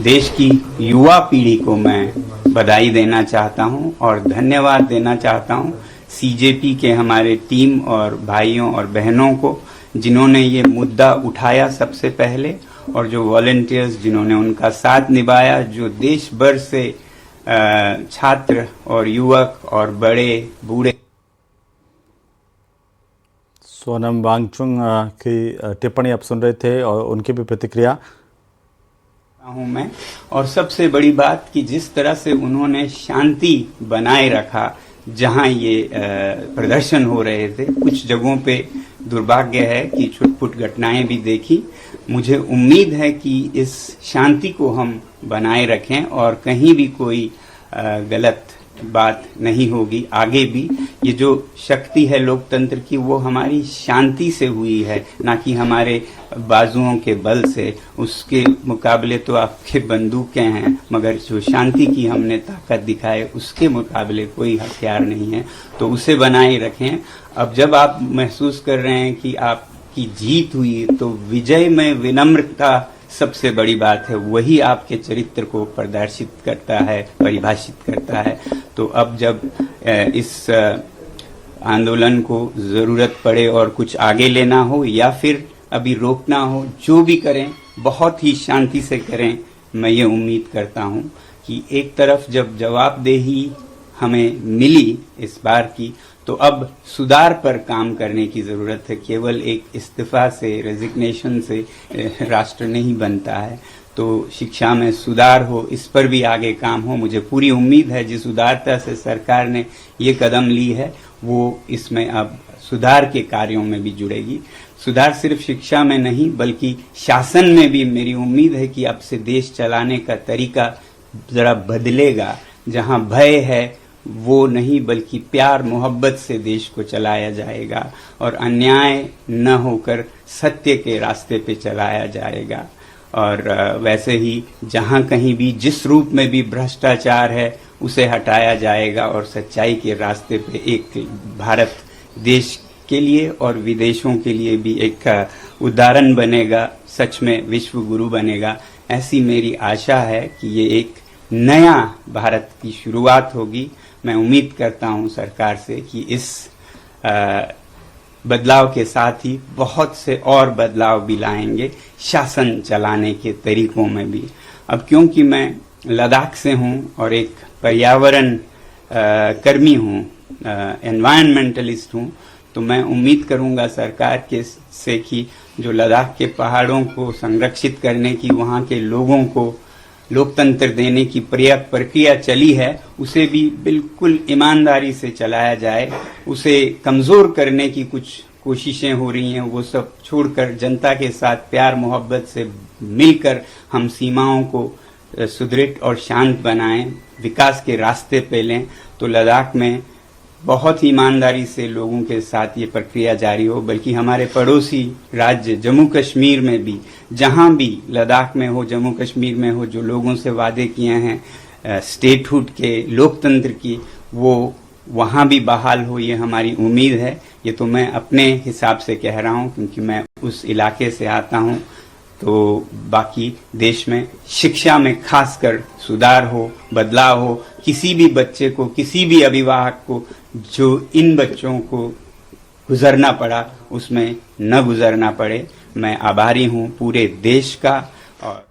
देश की युवा पीढ़ी को मैं बधाई देना चाहता हूं और धन्यवाद देना चाहता हूं सीजेपी के हमारे टीम और भाइयों और बहनों को, जिन्होंने ये मुद्दा उठाया सबसे पहले, और जो वॉलंटियर्स जिन्होंने उनका साथ निभाया, जो देश भर से छात्र और युवक और बड़े बूढ़े। सोनम वांगचुक की टिप्पणी आप सुन रहे थे और उनकी भी प्रतिक्रिया हूं मैं। और सबसे बड़ी बात कि जिस तरह से उन्होंने शांति बनाए रखा जहां ये प्रदर्शन हो रहे थे, कुछ जगहों पे दुर्भाग्य है कि छुटपुट घटनाएं भी देखी। मुझे उम्मीद है कि इस शांति को हम बनाए रखें और कहीं भी कोई गलत बात नहीं होगी आगे भी। ये जो शक्ति है लोकतंत्र की, वो हमारी शांति से हुई है, ना कि हमारे बाजुओं के बल से। उसके मुकाबले तो आपके बंदूकें हैं, मगर जो शांति की हमने ताकत दिखाए उसके मुकाबले कोई हथियार नहीं है। तो उसे बनाए रखें। अब जब आप महसूस कर रहे हैं कि आपकी जीत हुई, तो विजय में विनम्रता सबसे बड़ी बात है। वही आपके चरित्र को प्रदर्शित करता है, परिभाषित करता है। तो अब जब इस आंदोलन को जरूरत पड़े और कुछ आगे लेना हो या फिर अभी रोकना हो, जो भी करें बहुत ही शांति से करें। मैं ये उम्मीद करता हूं कि एक तरफ जब जवाबदेही हमें मिली इस बार की, तो अब सुधार पर काम करने की जरूरत है। केवल एक इस्तीफा से, रेजिग्नेशन से राष्ट्र नहीं बनता है। तो शिक्षा में सुधार हो, इस पर भी आगे काम हो। मुझे पूरी उम्मीद है जिस उदारता से सरकार ने ये कदम ली है, वो इसमें अब सुधार के कार्यों में भी जुड़ेगी। सुधार सिर्फ शिक्षा में नहीं बल्कि शासन में भी मेरी उम्मीद है कि अब से देश चलाने का तरीका जरा बदलेगा। जहां भय है वो नहीं, बल्कि प्यार मोहब्बत से देश को चलाया जाएगा और अन्याय न होकर सत्य के रास्ते पे चलाया जाएगा। और वैसे ही जहां कहीं भी जिस रूप में भी भ्रष्टाचार है उसे हटाया जाएगा और सच्चाई के रास्ते पे एक भारत देश के लिए और विदेशों के लिए भी एक उदाहरण बनेगा, सच में विश्व गुरु बनेगा। ऐसी मेरी आशा है कि ये एक नया भारत की शुरुआत होगी। मैं उम्मीद करता हूं सरकार से कि इस बदलाव के साथ ही बहुत से और बदलाव भी लाएंगे शासन चलाने के तरीकों में भी। अब क्योंकि मैं लद्दाख से हूं और एक पर्यावरण कर्मी हूं, एनवायरमेंटलिस्ट हूं, तो मैं उम्मीद करूंगा सरकार के से कि जो लद्दाख के पहाड़ों को संरक्षित करने की, वहां के लोगों को लोकतंत्र देने की प्रक्रिया चली है, उसे भी बिल्कुल ईमानदारी से चलाया जाए। उसे कमजोर करने की कुछ कोशिशें हो रही हैं, वो सब छोड़कर जनता के साथ प्यार मोहब्बत से मिलकर हम सीमाओं को सुदृढ़ और शांत बनाएं, विकास के रास्ते पे लें। तो लद्दाख में बहुत ही ईमानदारी से लोगों के साथ ये प्रक्रिया जारी हो। बल्कि हमारे पड़ोसी राज्य जम्मू कश्मीर में भी, जहां भी लद्दाख में हो, जम्मू कश्मीर में हो, जो लोगों से वादे किए हैं स्टेटहुड के, लोकतंत्र की, वो वहां भी बहाल हो, ये हमारी उम्मीद है। ये तो मैं अपने हिसाब से कह रहा हूं क्योंकि मैं उस इलाके से आता हूं। तो बाकी देश में शिक्षा में खासकर सुधार हो, बदलाव हो। किसी भी बच्चे को, किसी भी अभिभावक को जो इन बच्चों को गुजरना पड़ा, उसमें न गुजरना पड़े। मैं आभारी हूं पूरे देश का। और